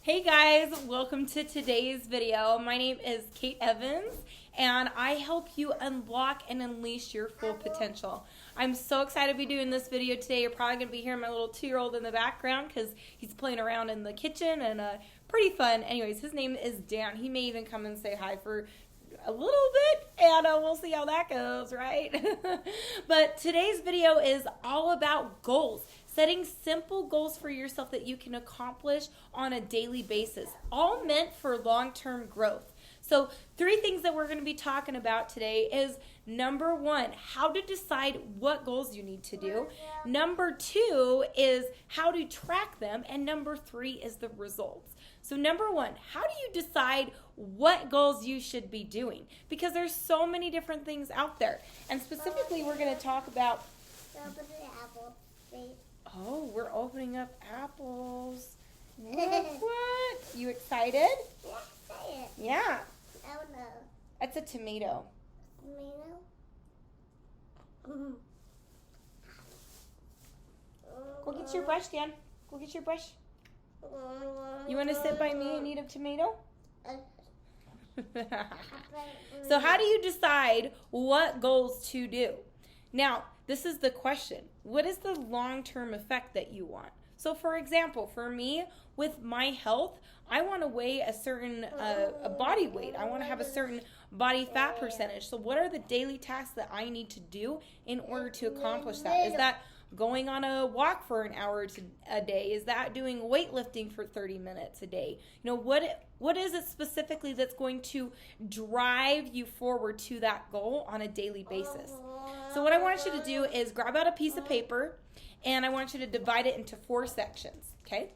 Hey guys, welcome to today's video. My name is Kate Evans and I help you unlock and unleash your full potential. I'm so excited to be doing this video today. You're probably going to be hearing my little 2-year-old in the background because he's playing around in the kitchen and pretty fun. Anyways, his name is Dan. He may even come and say hi for a little bit and we'll see how that goes, right? But today's video is all about goals. Setting simple goals for yourself that you can accomplish on a daily basis, all meant for long-term growth. So 3 things that we're going to be talking about today is number 1, how to decide what goals you need to do. Number 2 is how to track them. And number 3 is the results. So number 1, how do you decide what goals you should be doing? Because there's so many different things out there. And specifically, we're going to talk about... Oh, we're opening up apples. What? You excited? Yeah. Oh no. That's a tomato. Tomato? Go get your brush, Dan. Go get your brush. You want to sit by me and eat a tomato? So how do you decide what goals to do? Now, this is the question. What is the long-term effect that you want? So, for example, for me, with my health, I want to weigh a certain a body weight. I want to have a certain body fat percentage. So what are the daily tasks that I need to do in order to accomplish that? Is that going on a walk for an hour a day? Is that doing weightlifting for 30 minutes a day? You know, what is it specifically that's going to drive you forward to that goal on a daily basis? So what I want you to do is grab out a piece of paper and I want you to divide it into 4 sections, okay?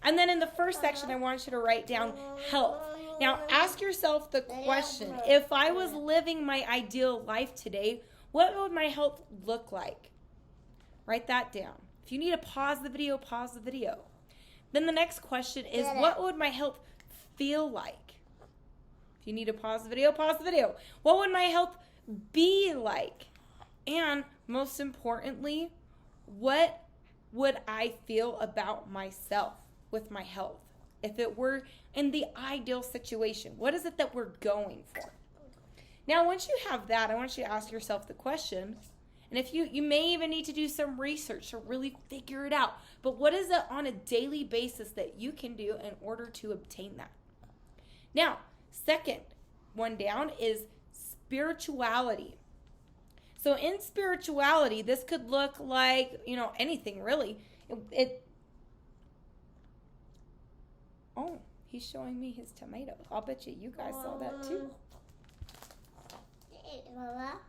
And then in the first section, I want you to write down health. Now, ask yourself the question, if I was living my ideal life today, what would my health look like? Write that down. If you need to pause the video, pause the video. Then the next question is, what would my health feel like? If you need to pause the video, pause the video. What would my health be like? And most importantly, what would I feel about myself with my health? If it were in the ideal situation, what is it that we're going for? Now, once you have that, I want you to ask yourself the question, and if you may even need to do some research to really figure it out, but what is it on a daily basis that you can do in order to obtain that? Now, second one down is spirituality. So in spirituality, this could look like, anything really. Oh, he's showing me his tomato. I'll bet you guys saw that too.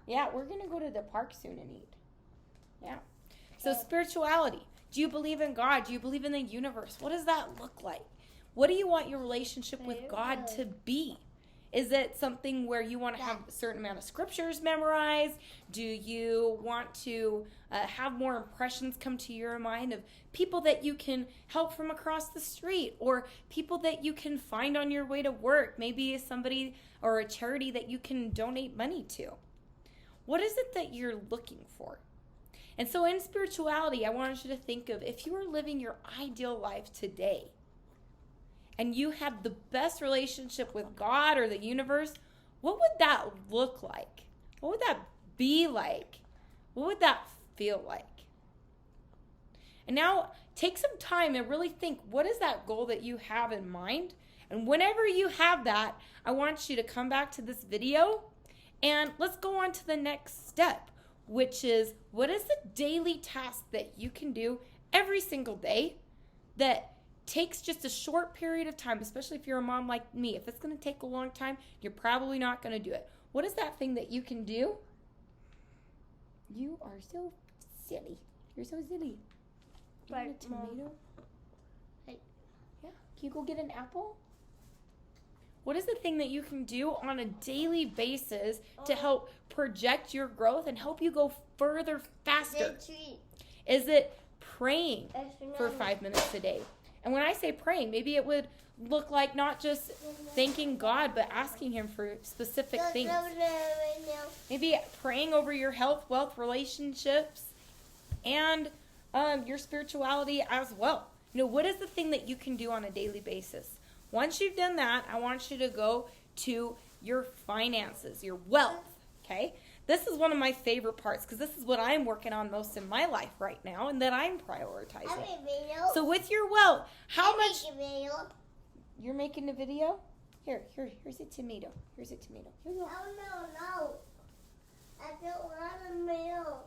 Yeah, we're going to go to the park soon and eat. Yeah. So spirituality. Do you believe in God? Do you believe in the universe? What does that look like? What do you want your relationship with God to be? Is it something where you want to have a certain amount of scriptures memorized? Do you want to have more impressions come to your mind of people that you can help from across the street or people that you can find on your way to work? Maybe somebody or a charity that you can donate money to. What is it that you're looking for? And so in spirituality, I want you to think of if you were living your ideal life today, and you had the best relationship with God or the universe, what would that look like? What would that be like? What would that feel like? And now take some time and really think, what is that goal that you have in mind? And whenever you have that, I want you to come back to this video and let's go on to the next step, which is what is the daily task that you can do every single day that takes just a short period of time, especially if you're a mom like me. If it's going to take a long time, you're probably not going to do it. What is that thing that you can do? You are so silly. You're so silly. You want a tomato? Hey. Yeah. Can you go get an apple? What is the thing that you can do on a daily basis to help project your growth and help you go further, faster? Is it praying for 5 minutes a day? And when I say praying, maybe it would look like not just thanking God, but asking Him for specific things. Maybe praying over your health, wealth, relationships, and your spirituality as well. What is the thing that you can do on a daily basis? Once you've done that, I want you to go to your finances, your wealth, okay? This is one of my favorite parts because this is what I'm working on most in my life right now and that I'm prioritizing. So with your wealth, how much... You're making a video? Here's a tomato. Here's a tomato. Here you go. No. I don't want a tomato.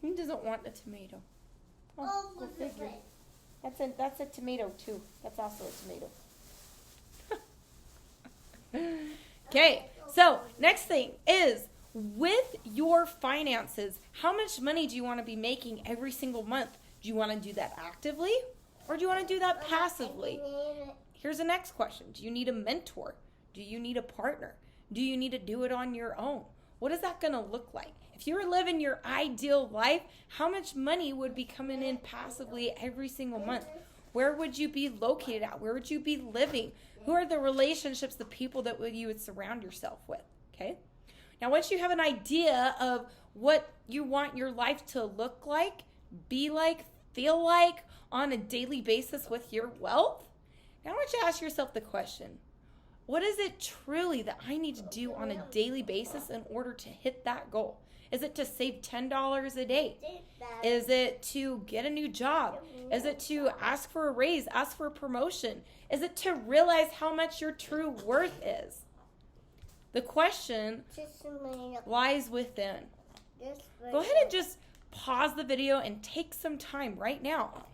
Who doesn't want a tomato? Oh, go what's the figure. place? That's a tomato too. That's also a tomato. Okay, so next thing is with your finances, how much money do you want to be making every single month? Do you want to do that actively or do you want to do that passively? Here's the next question. Do you need a mentor? Do you need a partner? Do you need to do it on your own? What is that going to look like? If you were living your ideal life, how much money would be coming in passively every single month? Where would you be located at? Where would you be living? Who are the relationships, the people that you would surround yourself with? Okay? Now, once you have an idea of what you want your life to look like, be like, feel like on a daily basis with your wealth, now I want you to ask yourself the question, what is it truly that I need to do on a daily basis in order to hit that goal? Is it to save $10 a day? Is it to get a new job? Is it to ask for a raise, ask for a promotion? Is it to realize how much your true worth is? The question lies within. Go ahead and just pause the video and take some time right now.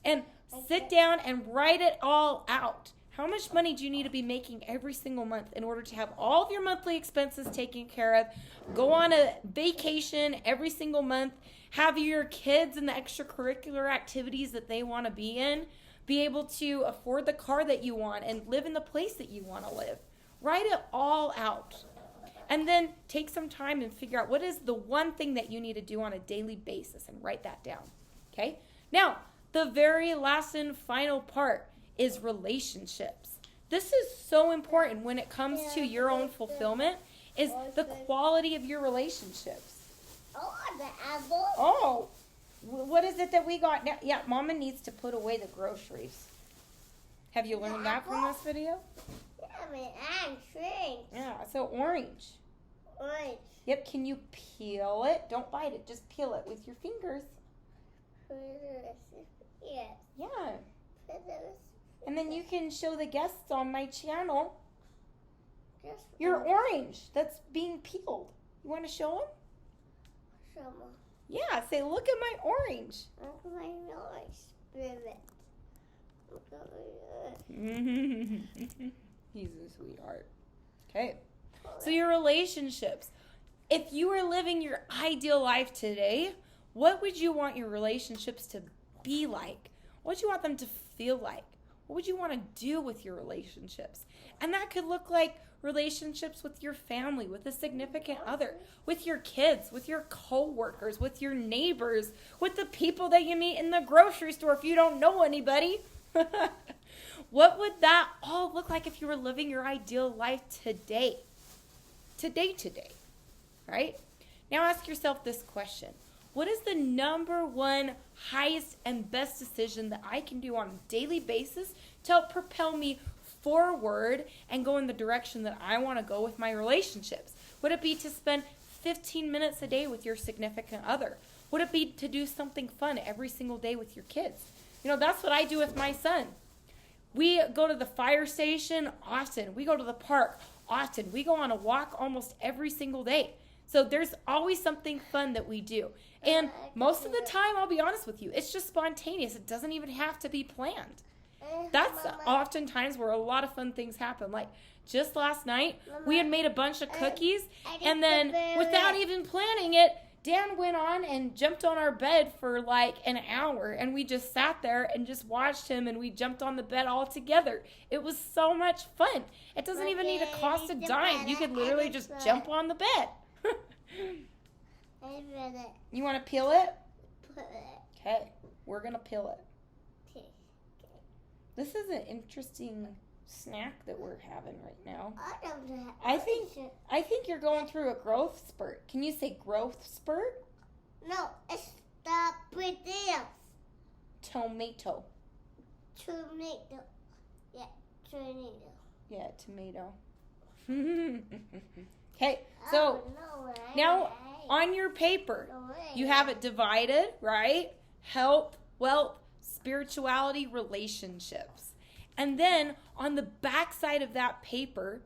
And sit down and write it all out. How much money do you need to be making every single month in order to have all of your monthly expenses taken care of, go on a vacation every single month, have your kids in the extracurricular activities that they want to be in, be able to afford the car that you want and live in the place that you want to live? Write it all out. And then take some time and figure out what is the one thing that you need to do on a daily basis and write that down. Okay? Now, the very last and final part is relationships. This is so important when it comes to your own fulfillment, is the quality of your relationships. The apple. Oh, what is it that we got now? Yeah, Mama needs to put away the groceries. Have you learned that from this video? Yeah, so orange. Orange. Yep, can you peel it? Don't bite it, just peel it with your fingers. Yes. Yeah. And then you can show the guests on my channel your orange that's being peeled. You want to show them? Yeah, say, look at my orange. Look at my orange. He's a sweetheart. Okay. So your relationships. If you were living your ideal life today, what would you want your relationships to be like? What would you want them to feel like? What would you want to do with your relationships? And that could look like relationships with your family, with a significant other, with your kids, with your coworkers, with your neighbors, with the people that you meet in the grocery store if you don't know anybody. What would that all look like if you were living your ideal life today? Today. Right? Now ask yourself this question. What is the number one highest and best decision that I can do on a daily basis to help propel me forward and go in the direction that I want to go with my relationships? Would it be to spend 15 minutes a day with your significant other? Would it be to do something fun every single day with your kids? You know, that's what I do with my son. We go to the fire station often. We go to the park often. We go on a walk almost every single day. So there's always something fun that we do. And most of the time, I'll be honest with you, it's just spontaneous. It doesn't even have to be planned. That's oftentimes where a lot of fun things happen. Like just last night, we had made a bunch of cookies, and then without even planning it, Dan went on and jumped on our bed for like an hour, and we just sat there and just watched him, and we jumped on the bed all together. It was so much fun. It doesn't even need to cost a dime. You could literally just jump on the bed. You want to peel it? Okay, we're going to peel it. This is an interesting snack that we're having right now. I think you're going through a growth spurt. Can you say growth spurt? No, it's the potatoes. Tomato. Yeah, tornado. Yeah, tomato. Okay, so now on your paper, you have it divided, right? Health, wealth, spirituality, relationships. And then on the back side of that paper,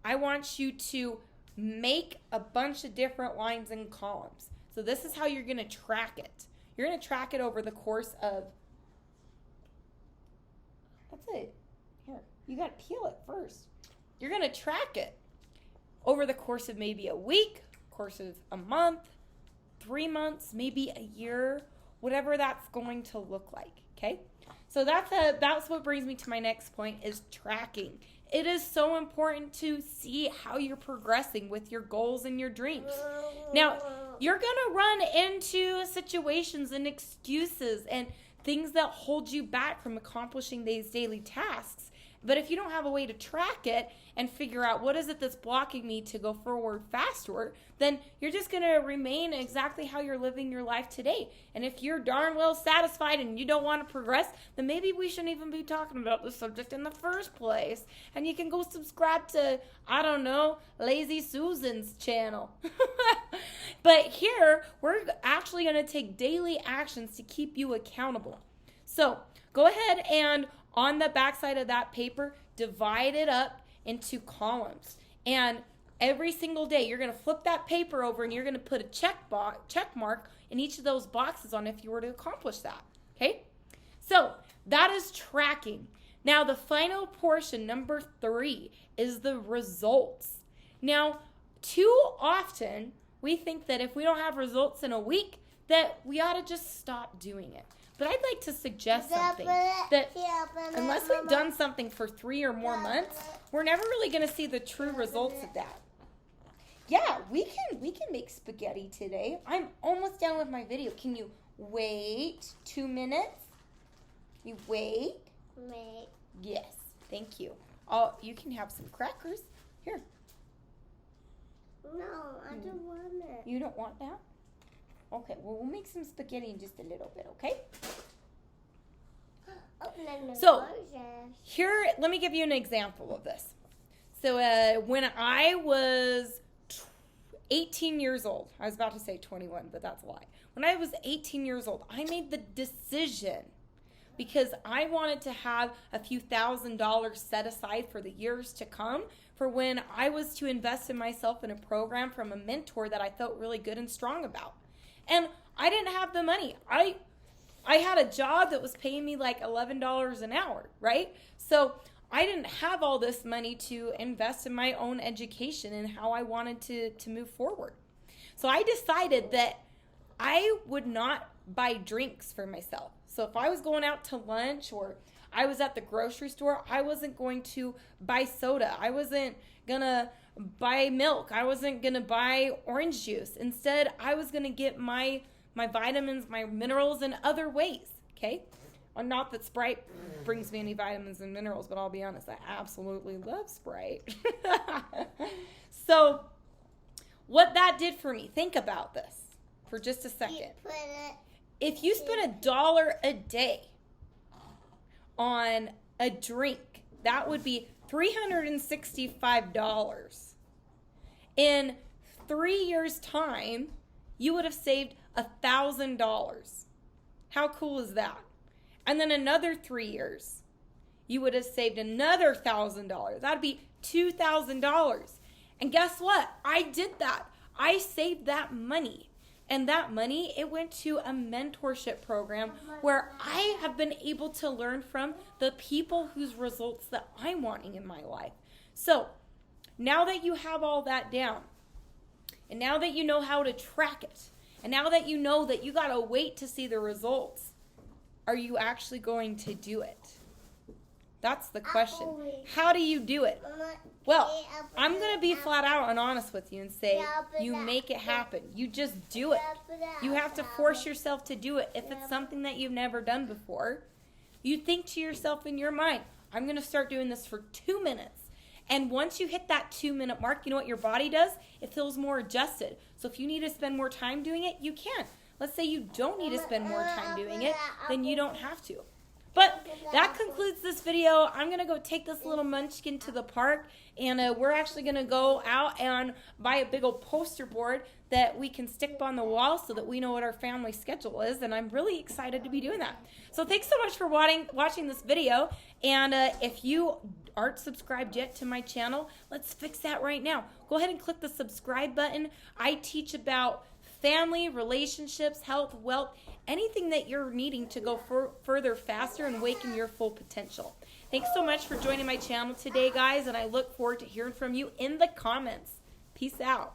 I want you to make a bunch of different lines and columns. So this is how you're going to track it. You're going to track it over the course of, that's it. Here, you got to peel it first. You're going to track it over the course of maybe a week, course of a month, 3 months, maybe a year, whatever that's going to look like, okay? So that's what brings me to my next point is tracking. It is so important to see how you're progressing with your goals and your dreams. Now, you're going to run into situations and excuses and things that hold you back from accomplishing these daily tasks. But if you don't have a way to track it and figure out what is it that's blocking me to go forward faster, then you're just going to remain exactly how you're living your life today. And if you're darn well satisfied and you don't want to progress, then maybe we shouldn't even be talking about this subject in the first place. And you can go subscribe to, I don't know, Lazy Susan's channel. But here, we're actually going to take daily actions to keep you accountable. So go ahead and on the backside of that paper, divide it up into columns. And every single day, you're going to flip that paper over and you're going to put a check mark in each of those boxes on if you were to accomplish that. Okay? So that is tracking. Now, the final portion, number 3, is the results. Now, too often, we think that if we don't have results in a week, that we ought to just stop doing it. But I'd like to suggest something, that unless we've done something for 3 or more months, we're never really going to see the true results of that. Yeah, we can make spaghetti today. I'm almost done with my video. Can you wait 2 minutes? You wait? Wait. Yes, thank you. Oh, you can have some crackers. Here. No, I don't want it. You don't want that? Okay, well, we'll make some spaghetti in just a little bit, okay? So, here, let me give you an example of this. So, when I was 18 years old, I was about to say 21, but that's a lie. When I was 18 years old, I made the decision because I wanted to have a few $1,000s set aside for the years to come for when I was to invest in myself in a program from a mentor that I felt really good and strong about. And I didn't have the money. I had a job that was paying me like $11 an hour, right? So I didn't have all this money to invest in my own education and how I wanted to move forward. So I decided that I would not buy drinks for myself. So if I was going out to lunch or I was at the grocery store, I wasn't going to buy soda. I wasn't going to buy milk. I wasn't going to buy orange juice. Instead, I was going to get my vitamins, my minerals in other ways, okay? Well, not that Sprite brings me any vitamins and minerals, but I'll be honest, I absolutely love Sprite. So what that did for me, think about this for just a second. If you spend $1 a day on a drink, that would be $365. In 3 years' time, you would have saved $1,000. How cool is that? And then another 3 years, you would have saved another $1,000. That'd be $2,000. And guess what? I did that. I saved that money. And that money, it went to a mentorship program where I have been able to learn from the people whose results that I'm wanting in my life. So now that you have all that down, and now that you know how to track it, and now that you know that you got to wait to see the results, are you actually going to do it? That's the question. How do you do it? Well, I'm going to be flat out and honest with you and say you make it happen. You just do it. You have to force yourself to do it. If it's something that you've never done before, you think to yourself in your mind, I'm going to start doing this for 2 minutes. And once you hit that 2-minute mark, you know what your body does? It feels more adjusted. So if you need to spend more time doing it, you can. Let's say you don't need to spend more time doing it, then you don't have to. But that concludes this video. I'm going to go take this little munchkin to the park, and we're actually going to go out and buy a big old poster board that we can stick up on the wall so that we know what our family schedule is, and I'm really excited to be doing that. So thanks so much for watching this video, and if you aren't subscribed yet to my channel, let's fix that right now. Go ahead and click the subscribe button. I teach about family, relationships, health, wealth, anything that you're needing to go further faster and awaken your full potential. Thanks so much for joining my channel today, guys, and I look forward to hearing from you in the comments. Peace out.